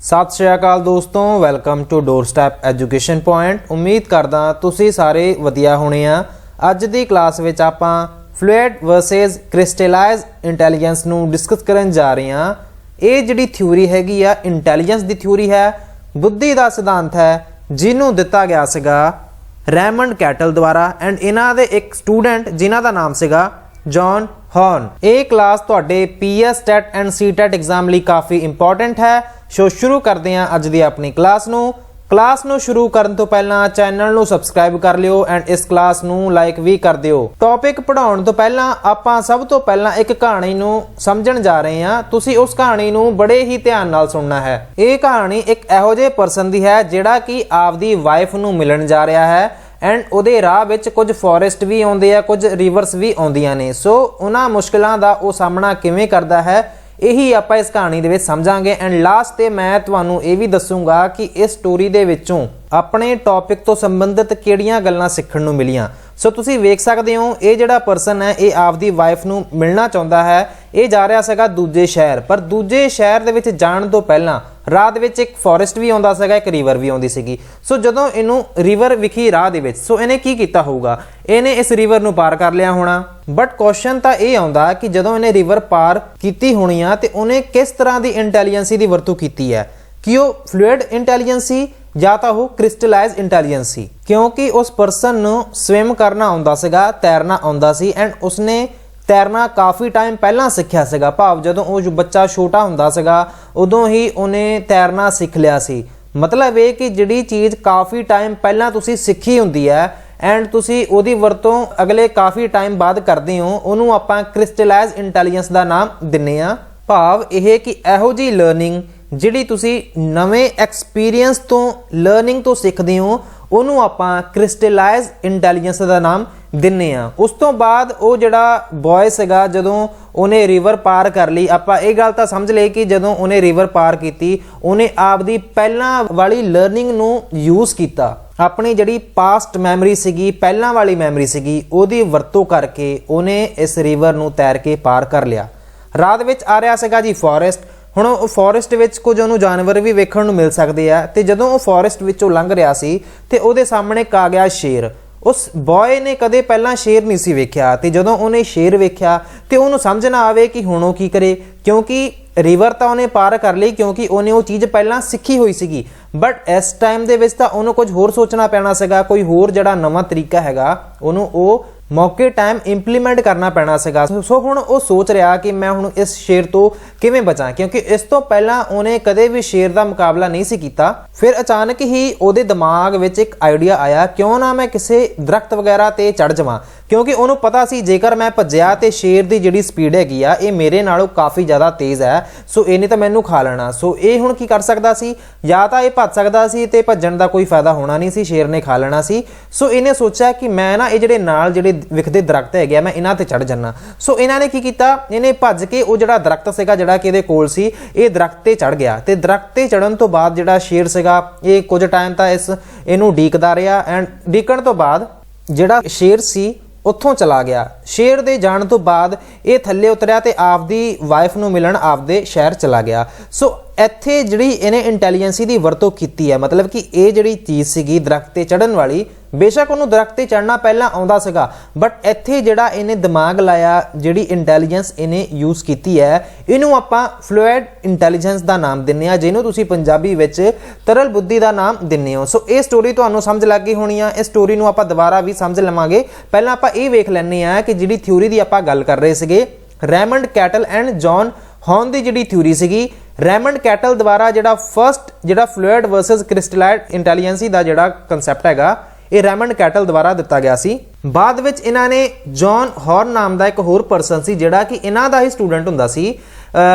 सत श्री अकाल दोस्तों, welcome to Doorstep Education Point. उम्मीद करदा तुसी सारे वधिया होने आ। अज दी क्लास विच आपां फ्लूइड वर्सेस क्रिस्टलाइज इंटैलीजेंस नूं डिस्कस करन जा रहे हां। ये जिहड़ी थ्योरी हैगी आ इंटैलीजेंस दी थ्योरी है, बुद्धि दा सिद्धांत है, जिन्हों दिता गया सीगा रैमंड कैटल द्वारा एंड इन्हां दे एक स्टूडेंट जिन्हां दा नाम सीगा जॉन हॉर्न। ये क्लास तुहाडे PS TET and C TET exam लई काफ़ी इंपॉर्टेंट है। सो शुरू करते हैं अज दी अपनी क्लास नूं शुरू करन तो पहला चैनल नूं सबसक्राइब कर लियो एंड इस क्लास नूं लाइक भी कर दियो। टॉपिक पढ़ाउण तो पहला आपां सब तो पहला एक कहानी नूं समझण जा रहे हां। तुसीं उस कहानी नूं बड़े ही ध्यान नाल सुनना है। ये कहानी एक इहो जिहे पर्सन दी है जिहड़ा कि आपदी वाइफ नूं मिलण जा रहा है एंड उहदे राह विच कुछ फॉरेस्ट भी आउंदे आ, कुछ रिवर्स भी आउंदियां ने। सो उन्हां मुश्किलां दा ओह सामना किवें करदा है, यही आपां इस कहानी दे विच समझांगे। एंड लास्ट ते मैं तुहानूं ये भी दसूंगा कि इस स्टोरी दे विचों अपने टॉपिक तो संबंधित किहड़ियां गल्लां सिੱਖਣ ਨੂੰ मिलियां। सो तुसीं वेख सकदे हो ये जिहड़ा पर्सन है ये आपदी वाइफ नूं मिलना चाहुंदा है। ये जा रहा सीगा दूजे शहर, पर दूजे शहर दे विच जाण तो पहलां राह विच एक फॉरेस्ट भी आउंदा सीगा, एक रिवर भी आउंदी सीगी। सो जदों इनू रिवर विखी राह दे विच, सो इहने की कीता होऊगा, इहने इस रिवर नूं पार कर लिया होना। बट क्वेश्चन तां इह आउंदा कि जदों इहने रिवर पार कीती होनी आ ते उहने किस तरह दी इंटैलीजेंसी दी वरतों कीती है, कि वो फ्लूइड इंटैलीजेंसी या तो वो क्रिस्टलाइज इंटैलीजेंसी, क्योंकि उस पर्सन नूं स्विम करना आउंदा सीगा, तैरना आउंदा सी एंड उसने तैरना काफ़ी टाइम पहला सीखिया सीगा। भाव जदों वो बच्चा छोटा हुंदा सीगा उदों ही उन्हें तैरना सीख लिया सी। मतलब ये कि जिहड़ी चीज़ काफ़ी टाइम पहला तुसीं सीखी हुंदी है एंड तुसीं उहदी वरतों अगले काफ़ी टाइम बाद करदे हो, उहनूं आपां क्रिस्टलाइज इंटैलीजेंस दा नाम दिन्ने आ। भाव यह कि इहो जी लर्निंग जिहड़ी तुसीं नवें एक्सपीरियंस तो लर्निंग तो सीखदे हो, उहनूं आपां क्रिस्टलाइज इंटैलीजेंस दा नाम दिन्ने आ। उस तो बाद वो जिहड़ा बॉय सीगा जदों उन्हें रिवर पार कर ली, आपां ये गल तां समझ लई कि जदों उन्हें रिवर पार कीती उन्हें आपदी पहलां वाली लर्निंग नूं यूज़ कीता। अपनी जिहड़ी पास्ट मैमरी सीगी, पहलां वाली मैमरी सीगी, उहदी वरतों करके उन्हें इस रिवर नूं तैर के पार कर लिया। राह विच आ रहा सीगा जी फॉरेस्ट। हुण ਉਹ ਫੋਰੈਸਟ ਵਿੱਚ ਕੁਝ ਉਹਨੂੰ ਜਾਨਵਰ ਵੀ ਵੇਖਣ ਨੂੰ ਮਿਲ ਸਕਦੇ ਆ ਤੇ ਜਦੋਂ ਉਹ ਫੋਰੈਸਟ ਵਿੱਚੋਂ ਲੰਘ ਰਿਹਾ ਸੀ ਤੇ ਉਹਦੇ ਸਾਹਮਣੇ ਇੱਕ ਆ ਗਿਆ ਸ਼ੇਰ। उस बॉय ने कदे पहला शेर नहीं सी वेख्या ते जदों उन्हें शेर वेख्या ते उन्होंने समझ ना आवे कि हुण की करे, क्योंकि रिवर तो उन्हें पार कर ली क्योंकि उन्हें वो चीज़ पहला सीखी हुई सीगी। बट इस टाइम दे विच तां उन्होंने कुछ होर सोचना पैना सीगा, कोई होर जिहड़ा नवां तरीका हैगा उन्होंने वो मौके टाइम इंप्लीमेंट करना पैना सीगा। सो हुण वो सोच रहा कि मैं हुण इस शेर तो किवें बचां, क्योंकि इस तो पहला उन्हें कदे भी शेर का मुकाबला नहीं सी कीता। फिर अचानक ही उहदे दिमाग विच एक आइडिया आया, क्यों ना मैं किसी दरख्त वगैरह ते चढ़ जावां, क्योंकि उन्होंने पता सी जेकर मैं भज्जिया तो शेर की जिहड़ी स्पीड हैगी आ ये मेरे नालों काफ़ी ज़्यादा तेज़ है। सो इहने तो मैनू खा लेना। सो ये हुण की कर सकदा सी, या तो ये भज सकदा सी ते भज्जण दा कोई फायदा होना नहीं सी, शेर ने खा लेना सी। सो इन्हें सोचा कि मैं ना ये जिहड़े नाल जिहड़े विखदे दरख्त है मैं इन्हां ते चढ़ जाना। सो इन्हां ने की कीता, इन्हें भज के वो जिहड़ा दरख्त सीगा जिहड़ा कि इहदे कोल सी, ये दरख्त ते चढ़ गया ते दरख्त ते चढ़न तो बाद जिहड़ा शेर सीगा ये कुछ टाइम तां इहनूं ढीकदा रहा एंड ढीकण तो बाद जिहड़ा शेर सी उत्थों चला गया। शेर दे जाण तो बाद ये थल्ले उतरिया ते आपदी वाइफ नूं मिलण आपदे शहर चला गया। सो ਇੱਥੇ ਜਿਹੜੀ ਇਹਨੇ ਇੰਟੈਲੀਜੈਂਸੀ ਦੀ ਵਰਤੋਂ ਕੀਤੀ ਹੈ, मतलब कि ਇਹ ਜਿਹੜੀ ਚੀਜ਼ ਸੀਗੀ ਦਰਖਤ ਤੇ ਚੜਨ ਵਾਲੀ, बेशक ਉਹਨੂੰ ਦਰਖਤ ਤੇ ਚੜਨਾ ਪਹਿਲਾਂ ਆਉਂਦਾ ਸੀਗਾ, ਬਟ ਇੱਥੇ ਜਿਹੜਾ ਇਹਨੇ ਦਿਮਾਗ ਲਾਇਆ, ਜਿਹੜੀ ਇੰਟੈਲੀਜੈਂਸ ਇਹਨੇ ਯੂਜ਼ ਕੀਤੀ ਹੈ, ਇਹਨੂੰ ਆਪਾਂ ਫਲੂਇਡ ਇੰਟੈਲੀਜੈਂਸ ਦਾ ਨਾਮ ਦਿੰਨੇ ਆ, ਜਿਹਨੂੰ ਤੁਸੀਂ ਪੰਜਾਬੀ ਵਿੱਚ ਤਰਲ ਬੁੱਧੀ ਦਾ ਨਾਮ ਦਿੰਨੇ ਹੋ। ਸੋ ਇਹ ਸਟੋਰੀ ਤੁਹਾਨੂੰ ਸਮਝ ਲੱਗ ਗਈ ਹੋਣੀ ਆ। ਇਸ ਸਟੋਰੀ ਨੂੰ ਆਪਾਂ ਦੁਬਾਰਾ ਵੀ ਸਮਝ ਲਵਾਂਗੇ। ਪਹਿਲਾਂ ਆਪਾਂ ਇਹ ਵੇਖ ਲੈਂਦੇ ਆ ਕਿ ਜਿਹੜੀ ਥਿਊਰੀ ਦੀ ਆਪਾਂ ਗੱਲ ਕਰ ਰਹੇ ਸੀਗੇ, ਰੈਮੰਡ ਕੈਟਲ एंड जॉन हॉर्न की जिहड़ी थ्योरी सीगी, रैमंड कैटल द्वारा जिहड़ा फस्ट जिहड़ा फ्लूइड वर्सेस क्रिस्टलाइज इंटैलीजेंसी का जिहड़ा कंसैप्ट हैगा ये रैमंड कैटल द्वारा दिता गया सी। बाद विच इन्हां ने जॉन हॉर्न नाम का एक होर परसन सी जिहड़ा कि इन्हां दा ही स्टूडेंट हुंदा सी।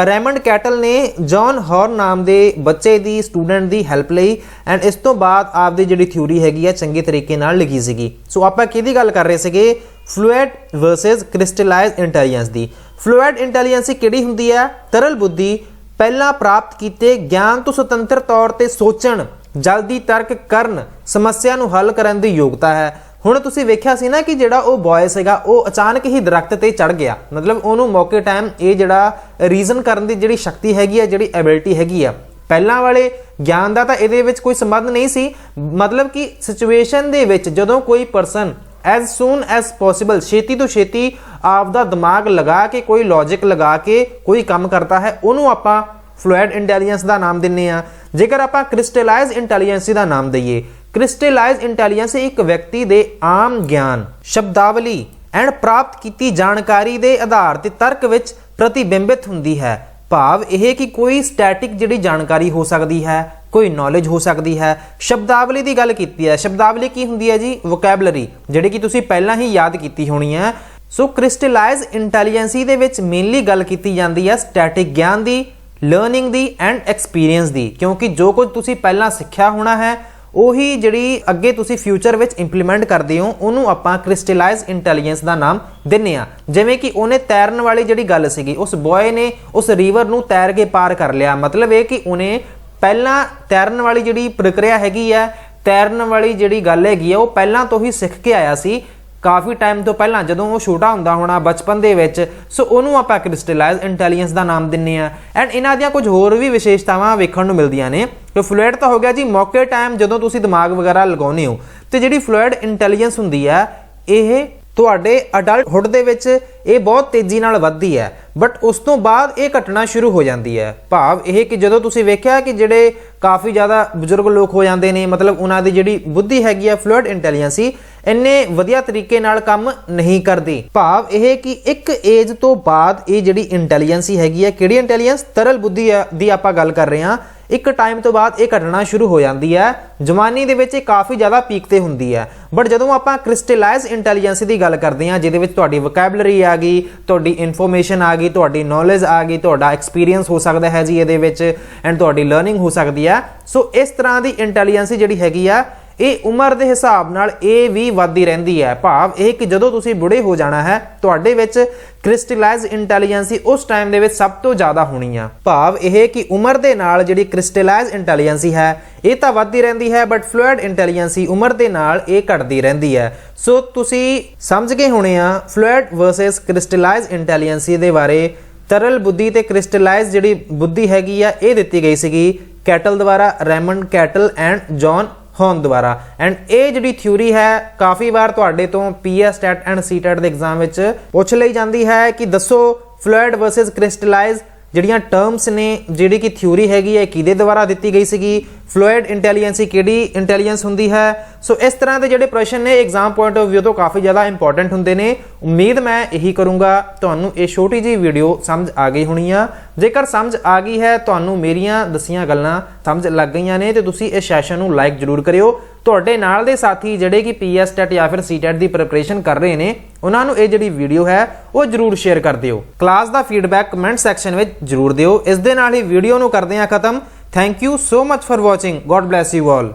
रैमंड कैटल ने जॉन हॉर्न नाम के बच्चे की स्टूडेंट की हैल्प लई एंड इस तो बाद आपदी जिहड़ी थ्योरी हैगी है चंगे तरीके नाल लिखी सीगी। सो आपां किहदी गल कर रहे सीगे, फ्लूइड वर्सेस क्रिस्टलाइज इंटैलीजेंस दी। फ्लूइड इंटैलीजेंसी किहड़ी हुंदी है, तरल बुद्धि, पहला प्राप्त किए ज्ञान तो सुतंत्र तौर पर सोचण, जल्दी तर्क करन, समस्या नूं हल करन दी योग्यता है। हुण तुसीं वेख्या सी ना कि जिहड़ा वो बॉय सीगा वो अचानक ही दरख्त ते चढ़ गया, मतलब उहनूं मौके टाइम ये जिहड़ा रीजन करन दी जिहड़ी शक्ति हैगी है, जिहड़ी एबिलिटी हैगी आ, ਪਹਿਲਾਂ ਵਾਲੇ ਗਿਆਨ ਦਾ ਤਾਂ ਇਹਦੇ ਵਿੱਚ ਕੋਈ ਸੰਬੰਧ ਨਹੀਂ ਸੀ। ਮਤਲਬ ਕਿ ਸਿਚੁਏਸ਼ਨ ਦੇ ਵਿੱਚ ਜਦੋਂ ਕੋਈ ਪਰਸਨ ਐਜ਼ ਸੂਨ ਐਜ਼ ਪੋਸੀਬਲ ਛੇਤੀ ਤੋਂ ਛੇਤੀ ਆਪਦਾ ਦਿਮਾਗ ਲਗਾ ਕੇ ਕੋਈ ਲੌਜਿਕ ਲਗਾ ਕੇ ਕੋਈ ਕੰਮ ਕਰਦਾ ਹੈ ਉਹਨੂੰ ਆਪਾਂ ਫਲੂਇਡ ਇੰਟੈਲੀਜੈਂਸ ਦਾ ਨਾਮ ਦਿੰਨੇ ਆ। ਜੇਕਰ ਆਪਾਂ ਕ੍ਰਿਸਟਲਾਈਜ਼ ਇੰਟੈਲੀਜੈਂਸ ਦਾ ਨਾਮ ਦਈਏ, ਕ੍ਰਿਸਟਲਾਈਜ਼ ਇੰਟੈਲੀਜੈਂਸ ਇੱਕ ਵਿਅਕਤੀ ਦੇ ਆਮ ਗਿਆਨ, ਸ਼ਬਦਾਵਲੀ ਐਂਡ ਪ੍ਰਾਪਤ ਕੀਤੀ ਜਾਣਕਾਰੀ ਦੇ ਆਧਾਰ ਤੇ ਤਰਕ ਵਿੱਚ ਪ੍ਰਤੀਬਿੰਬਿਤ ਹੁੰਦੀ ਹੈ। ਭਾਵ ਇਹ ਕਿ ਕੋਈ ਸਟੈਟਿਕ ਜਿਹੜੀ ਜਾਣਕਾਰੀ ਹੋ ਸਕਦੀ ਹੈ, ਕੋਈ ਨੌਲੇਜ ਹੋ ਸਕਦੀ ਹੈ। ਸ਼ਬਦਾਵਲੀ ਦੀ ਗੱਲ ਕੀਤੀ ਹੈ, ਸ਼ਬਦਾਵਲੀ ਕੀ ਹੁੰਦੀ ਹੈ ਜੀ? ਵੋਕੈਬਲਰੀ, ਜਿਹੜੀ ਕਿ ਤੁਸੀਂ ਪਹਿਲਾਂ ਹੀ ਯਾਦ ਕੀਤੀ ਹੋਣੀ ਹੈ। ਸੋ ਕ੍ਰਿਸਟਲਾਈਜ਼ ਇੰਟੈਲੀਜੈਂਸੀ ਦੇ ਵਿੱਚ ਮੇਨਲੀ ਗੱਲ ਕੀਤੀ ਜਾਂਦੀ ਹੈ ਸਟੈਟਿਕ ਗਿਆਨ ਦੀ, ਲਰਨਿੰਗ ਦੀ ਐਂਡ ਐਕਸਪੀਰੀਅੰਸ ਦੀ, ਕਿਉਂਕਿ ਜੋ ਕੁਝ ਤੁਸੀਂ ਪਹਿਲਾਂ ਸਿੱਖਿਆ ਹੋਣਾ ਹੈ ਉਹੀ ਜਿਹੜੀ ਅੱਗੇ ਤੁਸੀਂ ਫਿਊਚਰ ਵਿੱਚ ਇੰਪਲੀਮੈਂਟ ਕਰਦੇ ਹੋ ਉਹਨੂੰ ਆਪਾਂ ਕ੍ਰਿਸਟਲਾਈਜ਼ ਇੰਟੈਲੀਜੈਂਸ ਦਾ ਨਾਮ ਦਿੰਨੇ ਆ। ਜਿਵੇਂ ਕਿ ਉਹਨੇ ਤੈਰਨ ਵਾਲੀ ਜਿਹੜੀ ਗੱਲ ਸੀਗੀ, ਉਸ ਬॉय ਨੇ ਉਸ ਰਿਵਰ ਨੂੰ ਤੈਰ ਕੇ ਪਾਰ ਕਰ ਲਿਆ। ਮਤਲਬ ਇਹ ਕਿ ਉਹਨੇ ਪਹਿਲਾਂ ਤੈਰਨ ਵਾਲੀ ਜਿਹੜੀ ਪ੍ਰਕਿਰਿਆ ਹੈਗੀ ਆ, ਤੈਰਨ ਵਾਲੀ ਜਿਹੜੀ ਗੱਲ ਹੈਗੀ ਆ ਉਹ ਪਹਿਲਾਂ ਤੋਂ ਹੀ ਸਿੱਖ ਕੇ ਆਇਆ ਸੀ, ਕਾਫੀ ਟਾਈਮ ਤੋਂ ਪਹਿਲਾਂ ਜਦੋਂ ਉਹ ਛੋਟਾ ਹੁੰਦਾ ਹੋਣਾ ਬਚਪਨ ਦੇ ਵਿੱਚ। ਸੋ ਉਹਨੂੰ ਆਪਾਂ ਕ੍ਰਿਸਟਲਾਈਜ਼ ਇੰਟੈਲੀਜੈਂਸ ਦਾ ਨਾਮ ਦਿੰਨੇ ਆ। ਐਂਡ ਇਹਨਾਂ ਦੀਆਂ ਕੁਝ ਹੋਰ ਵੀ ਵਿਸ਼ੇਸ਼ਤਾਵਾਂ ਵੇਖਣ ਨੂੰ ਮਿਲਦੀਆਂ ਨੇ। ਕਿ ਫਲੂਇਡ ਤਾਂ ਹੋ ਗਿਆ ਜੀ ਮੌਕੇ ਟਾਈਮ ਜਦੋਂ ਤੁਸੀਂ ਦਿਮਾਗ ਵਗੈਰਾ ਲਗਾਉਂਦੇ ਹੋ, ਤੇ ਜਿਹੜੀ ਫਲੂਇਡ ਇੰਟੈਲੀਜੈਂਸ ਹੁੰਦੀ ਆ ਇਹ ਤੁਹਾਡੇ ਅਡਲਟਹੁੱਡ ਦੇ ਵਿੱਚ ਇਹ ਬਹੁਤ ਤੇਜ਼ੀ ਨਾਲ ਵੱਧਦੀ ਹੈ, ਬਟ ਉਸ ਤੋਂ ਬਾਅਦ ਇਹ ਘਟਣਾ ਸ਼ੁਰੂ ਹੋ ਜਾਂਦੀ ਹੈ। ਭਾਵ ਇਹ ਕਿ ਜਦੋਂ ਤੁਸੀਂ ਵੇਖਿਆ ਕਿ ਜਿਹੜੇ ਕਾਫੀ ਜ਼ਿਆਦਾ ਬਜ਼ੁਰਗ ਲੋਕ ਹੋ ਜਾਂਦੇ ਨੇ, ਮਤਲਬ ਉਹਨਾਂ ਦੀ ਜਿਹੜੀ ਬੁੱਧੀ ਹੈਗੀ ਆ ਫਲੂਇਡ ਇੰਟੈਲੀਜੈਂਸੀ ਇੰਨੇ ਵਧੀਆ ਤਰੀਕੇ ਨਾਲ ਕੰਮ ਨਹੀਂ ਕਰਦੀ। ਭਾਵ ਇਹ ਕਿ ਇੱਕ ਏਜ ਤੋਂ ਬਾਅਦ ਇਹ ਜਿਹੜੀ ਇੰਟੈਲੀਜੈਂਸੀ ਹੈਗੀ ਆ, ਕਿਹੜੀ ਇੰਟੈਲੀਜੈਂਸ? ਤਰਲ ਬੁੱਧੀ ਦੀ ਆਪਾਂ ਗੱਲ ਕਰ ਰਹੇ ਹਾਂ। ਇੱਕ ਟਾਈਮ ਤੋਂ ਬਾਅਦ ਇਹ ਘਟਣਾ ਸ਼ੁਰੂ ਹੋ ਜਾਂਦੀ ਹੈ। ਜਵਾਨੀ ਦੇ ਵਿੱਚ ਇਹ ਕਾਫੀ ਜ਼ਿਆਦਾ ਪੀਕ ਤੇ ਹੁੰਦੀ ਹੈ, ਬਟ ਜਦੋਂ ਆਪਾਂ ਕ੍ਰਿਸਟਲਾਈਜ਼ ਇੰਟੈਲੀਜੈਂਸ ਦੀ ਗੱਲ ਕਰਦੇ ਹਾਂ ਜਿਹਦੇ ਵਿੱਚ ਤੁਹਾਡੀ ਵੋਕੈਬਲਰੀ ਆ ਗਈ, ਤੁਹਾਡੀ ਇਨਫੋਰਮੇਸ਼ਨ ਆ ਗਈ, ਤੁਹਾਡੀ ਨੌਲੇਜ ਆ ਗਈ, ਤੁਹਾਡਾ ਐਕਸਪੀਰੀਅੰਸ ਹੋ ਸਕਦਾ ਹੈ ਜੀ ਇਹਦੇ ਵਿੱਚ, ਐਂਡ ਤੁਹਾਡੀ ਲਰਨਿੰਗ ਹੋ ਸਕਦੀ ਹੈ। ਸੋ ਇਸ ਤਰ੍ਹਾਂ ਦੀ ਇੰਟੈਲੀਜੈਂਸ ਜਿਹੜੀ ਹੈਗੀ ਆ ਇਹ ਉਮਰ ਦੇ ਹਿਸਾਬ ਨਾਲ ਇਹ ਵੀ ਵੱਧਦੀ ਰਹਿੰਦੀ ਹੈ। ਭਾਵ ਇਹ ਕਿ ਜਦੋਂ ਤੁਸੀਂ ਬੁੜੇ ਹੋ ਜਾਣਾ ਹੈ ਤੁਹਾਡੇ ਵਿੱਚ ਕ੍ਰਿਸਟਲਾਈਜ਼ ਇੰਟੈਲੀਜੈਂਸੀ ਉਸ ਟਾਈਮ ਦੇ ਵਿੱਚ ਸਭ ਤੋਂ ਜ਼ਿਆਦਾ ਹੋਣੀ ਆ। ਭਾਵ ਇਹ ਕਿ ਉਮਰ ਦੇ ਨਾਲ ਜਿਹੜੀ ਕ੍ਰਿਸਟਲਾਈਜ਼ ਇੰਟੈਲੀਜੈਂਸੀ ਹੈ ਇਹ ਤਾਂ ਵੱਧਦੀ ਰਹਿੰਦੀ ਹੈ, ਬਟ ਫਲੂਇਡ ਇੰਟੈਲੀਜੈਂਸੀ ਉਮਰ ਦੇ ਨਾਲ ਇਹ ਘਟਦੀ ਰਹਿੰਦੀ ਹੈ। ਸੋ ਤੁਸੀਂ ਸਮਝ ਗਏ ਹੋਣੇ ਆ ਫਲੂਇਡ ਵਰਸਸ ਕ੍ਰਿਸਟਲਾਈਜ਼ ਇੰਟੈਲੀਜੈਂਸੀ ਦੇ ਬਾਰੇ। ਤਰਲ ਬੁੱਧੀ ਤੇ ਕ੍ਰਿਸਟਲਾਈਜ਼ ਜਿਹੜੀ ਬੁੱਧੀ ਹੈਗੀ ਆ ਇਹ ਦਿੱਤੀ ਗਈ ਸੀਗੀ ਕੈਟਲ ਦੁਆਰਾ, ਰੈਮੰਡ ਕੈਟਲ ਐਂਡ ਜੌਨ ਹੌਨ ਦੁਆਰਾ। ਐਂਡ ਇਹ ਜਿਹੜੀ ਥਿਊਰੀ ਹੈ ਕਾਫੀ ਵਾਰ ਤੁਹਾਡੇ ਤੋਂ ਪੀਐਸ ਟੈਟ ਐਂਡ ਸੀਟੈਟ ਦੇ ਐਗਜ਼ਾਮ ਵਿੱਚ ਪੁੱਛ ਲਈ ਜਾਂਦੀ ਹੈ ਕਿ ਦੱਸੋ ਫਲੂਇਡ ਵਰਸਸ ਕ੍ਰਿਸਟਲਾਈਜ਼ ਜਿਹੜੀਆਂ ਟਰਮਸ ਨੇ, ਜਿਹੜੀ ਕਿ ਥਿਊਰੀ ਹੈਗੀ ਹੈ ਕਿਹਦੇ ਦੁਆਰਾ ਦਿੱਤੀ ਗਈ ਸੀਗੀ, ਫਲੂਇਡ ਇੰਟੈਲੀਜੈਂਸੀ ਕਿਹੜੀ ਇੰਟੈਲੀਜੈਂਸ ਹੁੰਦੀ ਹੈ। ਸੋ ਇਸ ਤਰ੍ਹਾਂ ਦੇ ਜਿਹੜੇ ਪ੍ਰਸ਼ਨ ਨੇ ਐਗਜ਼ਾਮ ਪੁਆਇੰਟ ਆਫ ਵਿਊ ਤੋਂ ਕਾਫੀ ਜ਼ਿਆਦਾ ਇੰਪੋਰਟੈਂਟ ਹੁੰਦੇ ਨੇ। ਉਮੀਦ ਮੈਂ ਇਹੀ ਕਰੂੰਗਾ ਤੁਹਾਨੂੰ ਇਹ ਛੋਟੀ ਜਿਹੀ ਵੀਡੀਓ ਸਮਝ ਆ ਗਈ ਹੋਣੀ ਆ। ਜੇਕਰ ਸਮਝ ਆ ਗਈ ਹੈ, ਤੁਹਾਨੂੰ ਮੇਰੀਆਂ ਦੱਸੀਆਂ ਗੱਲਾਂ ਸਮਝ ਲੱਗ ਗਈਆਂ ਨੇ, ਤੇ ਤੁਸੀਂ ਇਸ ਸੈਸ਼ਨ ਨੂੰ ਲਾਈਕ ਜ਼ਰੂਰ ਕਰਿਓ। ਤੁਹਾਡੇ ਨਾਲ ਦੇ ਸਾਥੀ ਜਿਹੜੇ ਕਿ ਪੀਐਸ ਟੈਟ ਜਾਂ ਫਿਰ ਸੀਟੈਟ ਦੀ ਪ੍ਰੈਪਰੇਸ਼ਨ ਕਰ ਰਹੇ ਨੇ ਉਹਨਾਂ ਨੂੰ ਇਹ ਜਿਹੜੀ ਵੀਡੀਓ ਹੈ ਉਹ ਜ਼ਰੂਰ ਸ਼ੇਅਰ ਕਰ ਦਿਓ। ਕਲਾਸ ਦਾ ਫੀਡਬੈਕ ਕਮੈਂਟ ਸੈਕਸ਼ਨ ਵਿੱਚ ਜ਼ਰੂਰ ਦਿਓ। ਇਸ ਦੇ ਨਾਲ ਹੀ ਵੀਡੀਓ ਨੂੰ ਕਰਦੇ ਹਾਂ ਖਤਮ। Thank you so much for watching. God bless you all.